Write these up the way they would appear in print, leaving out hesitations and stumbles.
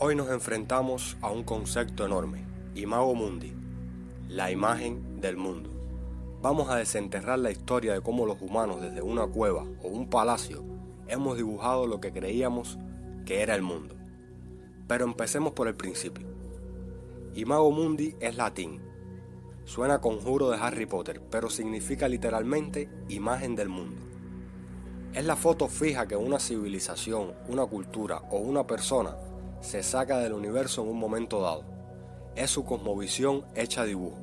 Hoy nos enfrentamos a un concepto enorme, Imago Mundi, la imagen del mundo. Vamos a desenterrar la historia de cómo los humanos desde una cueva o un palacio hemos dibujado lo que creíamos que era el mundo. Pero empecemos por el principio. Imago Mundi es latín. Suena a conjuro de Harry Potter, pero significa literalmente imagen del mundo. Es la foto fija que una civilización, una cultura o una persona se saca del universo en un momento dado. Es su cosmovisión hecha dibujo.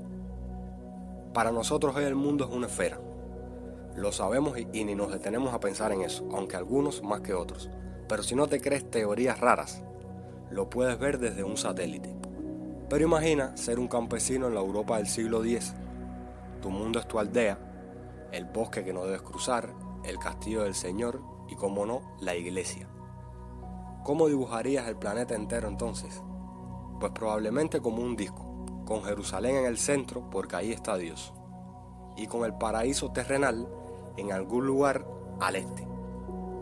Para nosotros hoy el mundo es una esfera. Lo sabemos y ni nos detenemos a pensar en eso, aunque algunos más que otros. Pero si no te crees teorías raras, lo puedes ver desde un satélite. Pero imagina ser un campesino en la Europa del siglo X. Tu mundo es tu aldea, el bosque que no debes cruzar, el castillo del Señor y, como no, la iglesia. ¿Cómo dibujarías el planeta entero entonces? Pues probablemente como un disco, con Jerusalén en el centro porque ahí está Dios, y con el paraíso terrenal en algún lugar al este.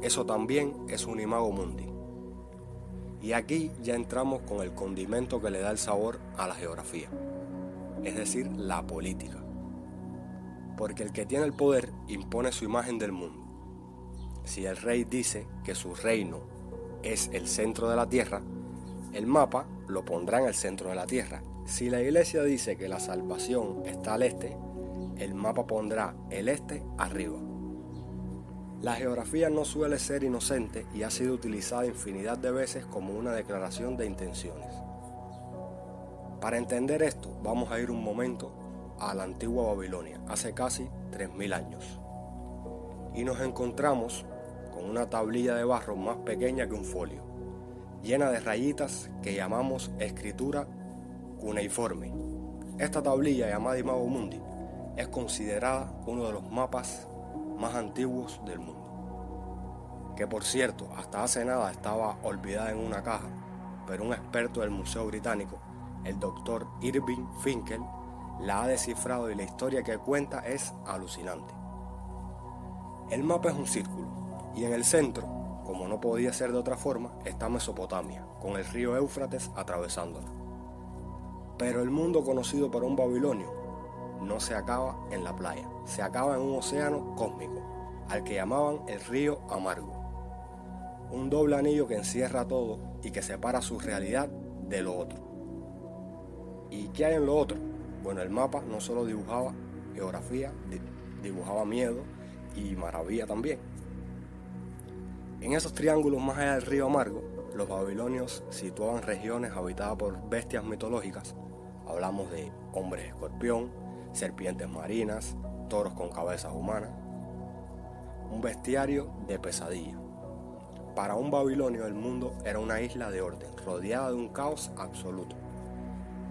Eso también es un Imago Mundi. Y aquí ya entramos con el condimento que le da el sabor a la geografía, es decir, la política. Porque el que tiene el poder impone su imagen del mundo. Si el rey dice que su reino es el centro de la tierra, el mapa lo pondrá en el centro de la tierra. Si la iglesia dice que la salvación está al este, el mapa pondrá el este arriba. La geografía no suele ser inocente y ha sido utilizada infinidad de veces como una declaración de intenciones. Para entender esto, vamos a ir un momento a la antigua Babilonia, hace casi 3000 años. Y nos encontramos con una tablilla de barro más pequeña que un folio, llena de rayitas que llamamos escritura cuneiforme. Esta tablilla, llamada Imago Mundi, es considerada uno de los mapas más antiguos del mundo, que por cierto hasta hace nada estaba olvidada en una caja, pero un experto del Museo Británico, el Dr. Irving Finkel, la ha descifrado y la historia que cuenta es alucinante. El mapa es un círculo y en el centro, como no podía ser de otra forma, está Mesopotamia, con el río Éufrates atravesándola. Pero el mundo conocido por un babilonio no se acaba en la playa, se acaba en un océano cósmico, al que llamaban el río Amargo. Un doble anillo que encierra todo y que separa su realidad de lo otro. ¿Y qué hay en lo otro? Bueno, el mapa no solo dibujaba geografía, dibujaba miedo y maravilla también. En esos triángulos más allá del río Amargo, los babilonios situaban regiones habitadas por bestias mitológicas. Hablamos de hombres escorpión, serpientes marinas, toros con cabezas humanas. Un bestiario de pesadilla. Para un babilonio el mundo era una isla de orden, rodeada de un caos absoluto.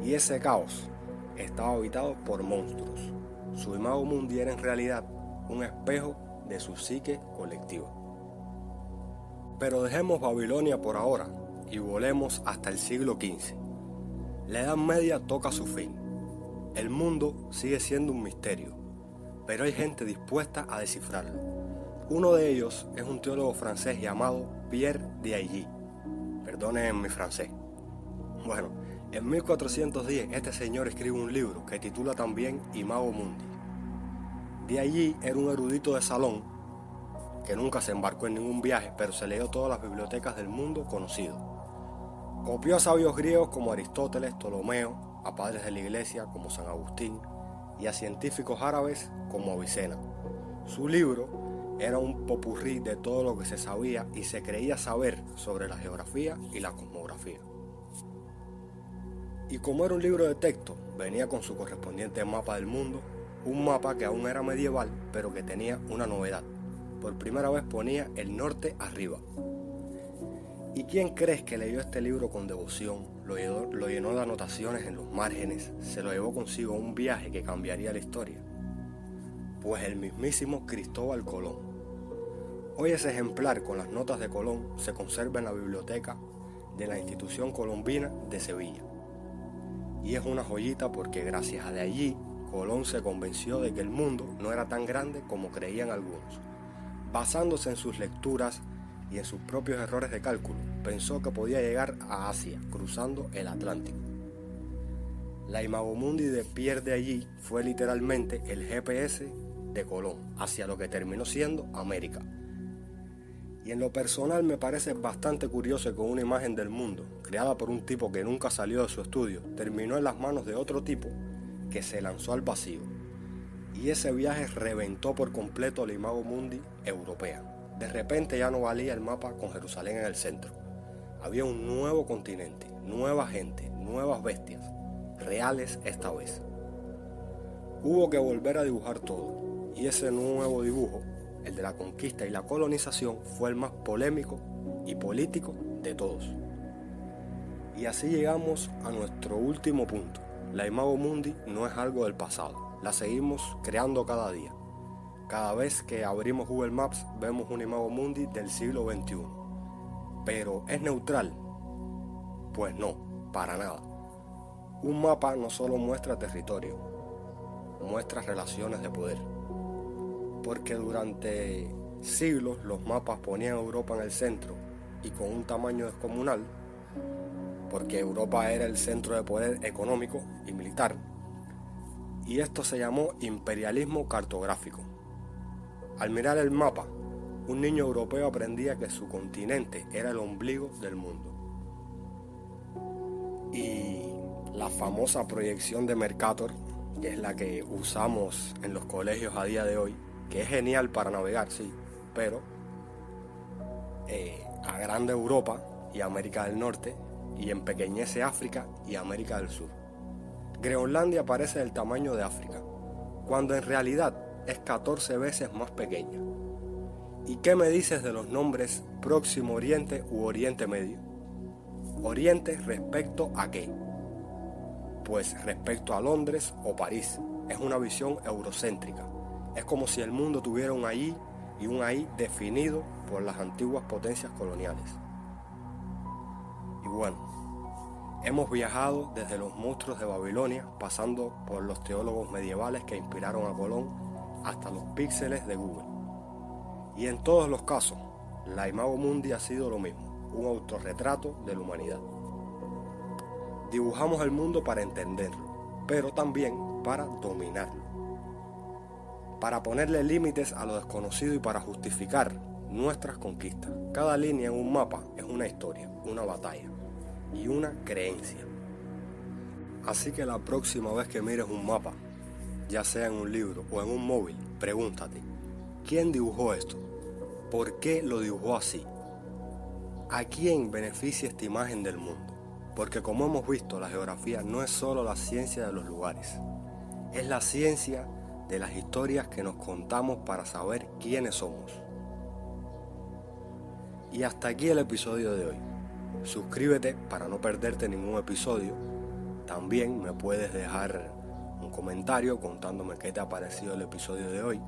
Y ese caos estaba habitado por monstruos. Su Imago Mundi era en realidad un espejo de su psique colectiva. Pero dejemos Babilonia por ahora y volemos hasta el siglo XV. La Edad Media toca su fin. El mundo sigue siendo un misterio, pero hay gente dispuesta a descifrarlo. Uno de ellos es un teólogo francés llamado Pierre Diaghilev. Perdonen mi francés. Bueno, en 1410 este señor escribe un libro que titula también Imago Mundi. Diaghilev era un erudito de salón que nunca se embarcó en ningún viaje, pero se leyó todas las bibliotecas del mundo conocido. Copió a sabios griegos como Aristóteles, Ptolomeo, a padres de la iglesia como San Agustín y a científicos árabes como Avicena. Su libro era un popurrí de todo lo que se sabía y se creía saber sobre la geografía y la cosmografía. Y como era un libro de texto, venía con su correspondiente mapa del mundo, un mapa que aún era medieval, pero que tenía una novedad. Por primera vez ponía el norte arriba. ¿Y quién crees que leyó este libro con devoción? Lo llenó de anotaciones en los márgenes, se lo llevó consigo a un viaje que cambiaría la historia. Pues el mismísimo Cristóbal Colón. Hoy ese ejemplar con las notas de Colón se conserva en la biblioteca de la Institución Colombina de Sevilla. Y es una joyita porque gracias a de allí, Colón se convenció de que el mundo no era tan grande como creían algunos. Basándose en sus lecturas y en sus propios errores de cálculo, pensó que podía llegar a Asia cruzando el Atlántico. La Imago Mundi de Pierre de Allí fue literalmente el GPS de Colón hacia lo que terminó siendo América. Y en lo personal me parece bastante curioso que una imagen del mundo, creada por un tipo que nunca salió de su estudio, terminó en las manos de otro tipo que se lanzó al vacío. Y ese viaje reventó por completo la Imago Mundi europea. De repente ya no valía el mapa con Jerusalén en el centro. Había un nuevo continente, nueva gente, nuevas bestias, reales esta vez. Hubo que volver a dibujar todo, y ese nuevo dibujo, el de la conquista y la colonización, fue el más polémico y político de todos. Y así llegamos a nuestro último punto. La Imago Mundi no es algo del pasado, la seguimos creando cada día. Cada vez que abrimos Google Maps vemos una Imago Mundi del siglo XXI. ¿Pero es neutral? Pues no, para nada. Un mapa no solo muestra territorio, muestra relaciones de poder. Porque durante siglos los mapas ponían a Europa en el centro y con un tamaño descomunal, porque Europa era el centro de poder económico y militar. Y esto se llamó imperialismo cartográfico. Al mirar el mapa, un niño europeo aprendía que su continente era el ombligo del mundo. Y la famosa proyección de Mercator, que es la que usamos en los colegios a día de hoy, que es genial para navegar, sí, pero agranda Europa y América del Norte y empequeñece África y América del Sur. Groenlandia parece del tamaño de África, cuando en realidad es 14 veces más pequeña. ¿Y qué me dices de los nombres Próximo Oriente u Oriente Medio? ¿Oriente respecto a qué? Pues respecto a Londres o París. Es una visión eurocéntrica. Es como si el mundo tuviera un allí y un ahí definido por las antiguas potencias coloniales. Y bueno, hemos viajado desde los monstruos de Babilonia, pasando por los teólogos medievales que inspiraron a Colón, hasta los píxeles de Google. Y en todos los casos, la Imago Mundi ha sido lo mismo, un autorretrato de la humanidad. Dibujamos el mundo para entenderlo, pero también para dominarlo. Para ponerle límites a lo desconocido y para justificar nuestras conquistas. Cada línea en un mapa es una historia, una batalla y una creencia. Así que la próxima vez que mires un mapa, ya sea en un libro o en un móvil, pregúntate, ¿quién dibujó esto? ¿Por qué lo dibujó así? ¿A quién beneficia esta imagen del mundo? Porque como hemos visto, la geografía no es solo la ciencia de los lugares, es la ciencia de las historias que nos contamos para saber quiénes somos. Y hasta aquí el episodio de hoy. Suscríbete para no perderte ningún episodio. También me puedes dejar un comentario contándome qué te ha parecido el episodio de hoy.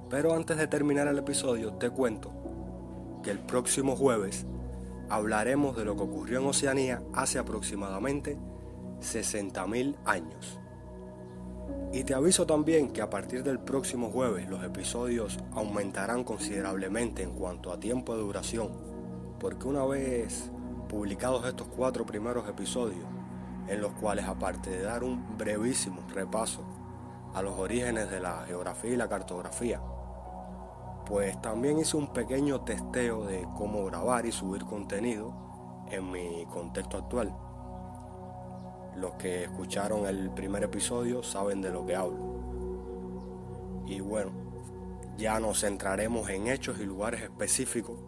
Pero antes de terminar el episodio te cuento que el próximo jueves hablaremos de lo que ocurrió en Oceanía hace aproximadamente 60.000 años. Y te aviso también que a partir del próximo jueves los episodios aumentarán considerablemente en cuanto a tiempo de duración, porque una vez publicados estos 4 primeros episodios, en los cuales aparte de dar un brevísimo repaso a los orígenes de la geografía y la cartografía, pues también hice un pequeño testeo de cómo grabar y subir contenido en mi contexto actual. Los que escucharon el primer episodio saben de lo que hablo. Y bueno, ya nos centraremos en hechos y lugares específicos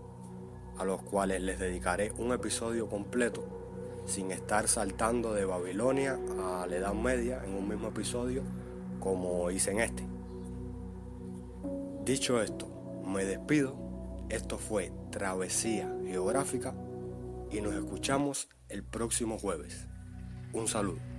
a los cuales les dedicaré un episodio completo, sin estar saltando de Babilonia a la Edad Media en un mismo episodio como hice en este. Dicho esto, me despido. Esto fue Travesía Geográfica y nos escuchamos el próximo jueves. Un saludo.